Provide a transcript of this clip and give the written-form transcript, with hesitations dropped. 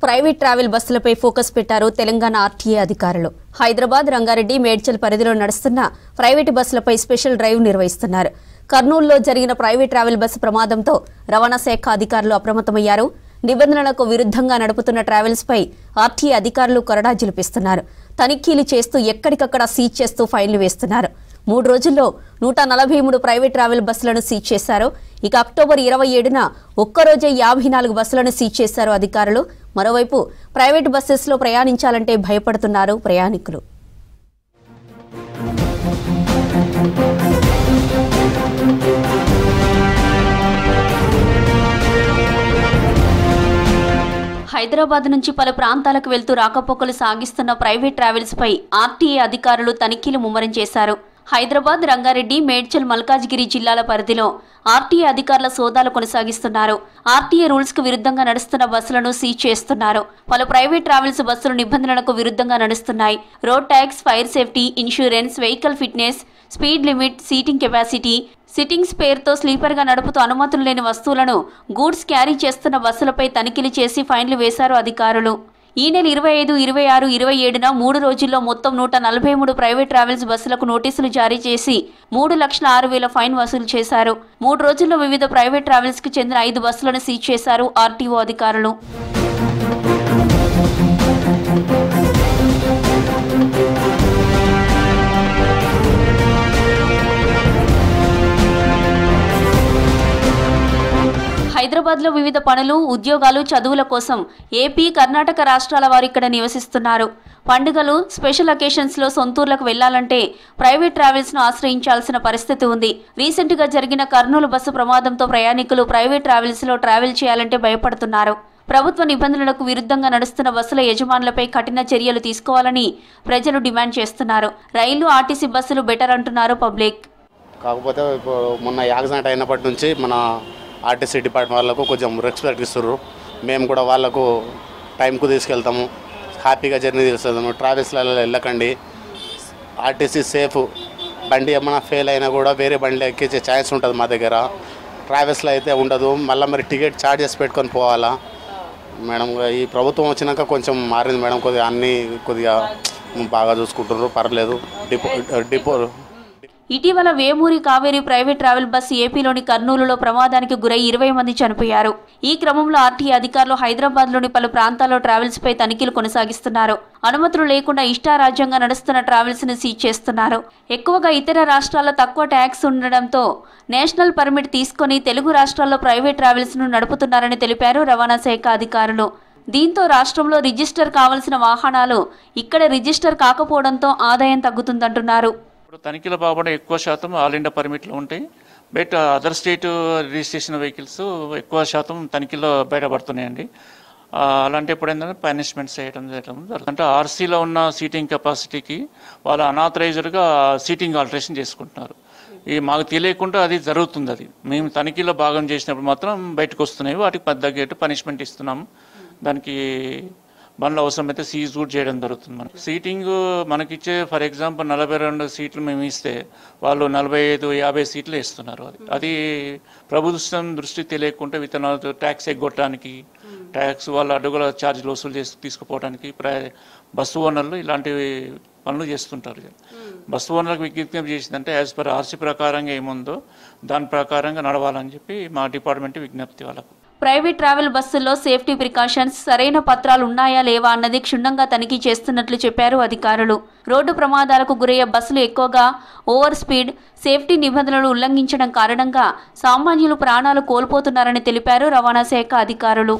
Private travel బస్సులపై focus పెట్టారు Telangana RTA అధికారులు. హైదరాబాద్, రంగారెడ్డి, మేడ్చల్ పరిధిలో నడుస్తున్న ప్రైవేటు బస్సులపై స్పెషల్ డ్రైవ్ నిర్వహిస్తున్నారు. కర్నూలులో జరిగిన ప్రైవేట్ ట్రావెల్ బస్సు ప్రమాదంతో రవాణా శాఖ అధికారులు అప్రమత్తమయ్యారు. నిబంధనలకు విరుద్ధంగా నడుపుతున్న ట్రావెల్స్ పై ఆర్టీఏ అధికారులు కొరడా జలిపిస్తున్నారు. తనిఖీలు చేస్తూ ఎక్కడికక్కడ సీజ్ చేస్తూ ఫైన్లు వేస్తున్నారు. 3 రోజుల్లో 143 ప్రైవేట్ ట్రావెల్ బస్సులను సీజ్ చేశారు. ఇక అక్టోబర్ 27న ఒక్కరోజే 54 బస్సులను సీజ్ చేశారు అధికారులు. మరోవైపు ప్రైవేట్ బస్సెస్లో ప్రయాణించాలంటే భయపడుతున్నారు ప్రయాణికులు. హైదరాబాద్ నుంచి పలు ప్రాంతాలకు వెళ్తూ రాకపోకలు సాగిస్తున్న ప్రైవేట్ ట్రావెల్స్ పై ఆర్టీఏ అధికారులు తనిఖీలు ముమ్మరం చేశారు. హైదరాబాద్, రంగారెడ్డి, మేడ్చల్, మల్కాజ్గిరి జిల్లాల పరిధిలో ఆర్టీఏ అధికారుల సోదాలు కొనసాగిస్తున్నారు. ఆర్టీఏ రూల్స్ కు విరుద్ధంగా నడుస్తున్న బస్సులను సీజ్ చేస్తున్నారు. పలు ప్రైవేట్ ట్రావెల్స్ బస్సులు నిబంధనలకు విరుద్ధంగా నడుస్తున్నాయి. Road tax, fire safety, insurance, vehicle fitness, speed limit, seating capacity, sittings పేరుతో స్లీపర్గా నడుపుతూ అనుమతులు లేని వస్తువులను గూడ్స్ క్యారీ చేస్తున్న బస్సులపై తనిఖీలు చేసి ఫైన్లు వేశారు అధికారులు. ఈ నెల 25, 26, 27న 3 రోజుల్లో మొత్తం 143 ప్రైవేట్ ట్రావెల్స్ బస్సులకు నోటీసులు జారీ చేసి 3,06,000 ఫైన్ వసూలు చేశారు. 3 రోజుల్లో వివిధ ప్రైవేట్ ట్రావెల్స్ కు చెందిన 5 బస్సులను సీజ్ చేశారు ఆర్టీఓ అధికారులు. హైదరాబాద్లో వివిధ పనులు, ఉద్యోగాలు, చదువుల కోసం ఏపీ, కర్ణాటక రాష్ట్రాల వారు ఇక్కడ నివసిస్తున్నారు. పండుగలు, స్పెషల్ అకేషన్స్లో సొంతూర్లకు వెళ్లాలంటే ప్రైవేట్ ట్రావెల్స్ను ఆశ్రయించాల్సిన పరిస్థితి ఉంది. రీసెంట్గా జరిగిన కర్నూలు బస్సు ప్రమాదంతో ప్రయాణికులు ప్రైవేట్ ట్రావెల్స్లో ట్రావెల్ చేయాలంటే భయపడుతున్నారు. ప్రభుత్వ నిబంధనలకు విరుద్ధంగా నడుస్తున్న బస్సుల యజమానులపై కఠిన చర్యలు తీసుకోవాలని ప్రజలు డిమాండ్ చేస్తున్నారు. రైలు, ఆర్టీసీ బస్సులు బెటర్ అంటున్నారు పబ్లిక్. కాకపోతే మొన్న యాక్సిడెంట్ అయినప్పటి నుంచి మన ఆర్టీసీ డిపార్ట్మెంట్ వాళ్ళకు కొంచెం రెస్పెక్ట్ ఇస్తున్నారు. మేము కూడా వాళ్ళకు టైంకు తీసుకెళ్తాము, హ్యాపీగా జర్నీ తీసుకెళ్తాము. ట్రావెల్స్లలో వెళ్ళకండి, ఆర్టీసీ సేఫ్. బండి ఏమైనా ఫెయిల్ అయినా కూడా వేరే బండి ఎక్కించే ఛాన్స్ ఉంటుంది మా దగ్గర. ట్రావెల్స్లో అయితే ఉండదు. మళ్ళీ మరి టికెట్ ఛార్జెస్ పెట్టుకొని పోవాలా మేడం. ఈ ప్రభుత్వం వచ్చినాక కొంచెం మారింది మేడం. కొద్దిగా బాగా చూసుకుంటున్నారు, పర్లేదు. డిపో ఇటీవల Vemuri Kaveri private travel bus ఏపీలోని కర్నూలులో ప్రమాదానికి గురై 20 మంది చనిపోయారు. ఈ క్రమంలో ఆర్టీఏ అధికారులు హైదరాబాద్లోని పలు ప్రాంతాల్లో ట్రావెల్స్ పై తనిఖీలు కొనసాగిస్తున్నారు. అనుమతులు లేకుండా ఇష్టారాజ్యంగా నడుస్తున్న ట్రావెల్స్ ని సీజ్ చేస్తున్నారు. ఎక్కువగా ఇతర రాష్ట్రాల్లో తక్కువ ట్యాక్స్ ఉండడంతో నేషనల్ పర్మిట్ తీసుకుని తెలుగు రాష్ట్రాల్లో ప్రైవేట్ ట్రావెల్స్ ను నడుపుతున్నారని తెలిపారు రవాణా శాఖ అధికారులు. దీంతో రాష్ట్రంలో రిజిస్టర్ కావాల్సిన వాహనాలు ఇక్కడ రిజిస్టర్ కాకపోవడంతో ఆదాయం తగ్గుతుందంటున్నారు. తనిఖీల బాబడ ఎక్కువ శాతం ఆల్ ఇండియా పర్మిట్లు ఉంటాయి. But other state registration vehicles ఎక్కువ శాతం తనిఖీలో బయటపడుతున్నాయండి. అలాంటప్పుడు ఏంటంటే పనిష్మెంట్స్ చేయడం జరుగుతుంది. అంటే ఆర్సీలో ఉన్న సీటింగ్ కెపాసిటీకి వాళ్ళు అనాథరైజ్డ్గా సీటింగ్ ఆల్టరేషన్ చేసుకుంటున్నారు. మాకు తెలియకుండా అది జరుగుతుంది. అది మేము తనిఖీలో భాగం చేసినప్పుడు మాత్రం బయటకు వస్తున్నాయి. వాటికి తగ్గట్టు పనిష్మెంట్ ఇస్తున్నాము. దానికి బండ్లు అవసరమైతే సీజ్ కూడా చేయడం జరుగుతుంది. మనకి సీటింగ్ మనకిచ్చే ఫర్ ఎగ్జాంపుల్ 42 సీట్లు మేము ఇస్తే వాళ్ళు 45, 50 సీట్లు ఇస్తున్నారు. అది ప్రభుత్వం దృష్టికి తెలియకుండా విత్తనాలతో ట్యాక్స్ ఎగ్గొట్టడానికి, ట్యాక్స్ వాళ్ళ అడ్డుగల ఛార్జీలు వసూలు చేసి తీసుకుపోవడానికి బస్సు ఓనర్లు ఇలాంటి పనులు చేస్తుంటారు. బస్సు ఓనర్లకు విజ్ఞప్తి చేసిందంటే యాజ్ పర్ ఆర్సీ ప్రకారంగా ఏముందో దాని ప్రకారంగా నడవాలని చెప్పి మా డిపార్ట్మెంట్ విజ్ఞప్తి వాళ్ళకు. ప్రైవేట్ ట్రావెల్ బస్సుల్లో సేఫ్టీ ప్రికాషన్స్, సరైన పత్రాలు ఉన్నాయా లేవా అన్నది క్షుణ్ణంగా తనిఖీ చేస్తున్నట్లు చెప్పారు అధికారులు. రోడ్డు ప్రమాదాలకు గురయ్యే బస్సులు ఎక్కువగా ఓవర్ స్పీడ్, సేఫ్టీ నిబంధనలు ఉల్లంఘించడం కారణంగా సామాన్యులు ప్రాణాలు కోల్పోతున్నారని తెలిపారు రవాణా శాఖ అధికారులు.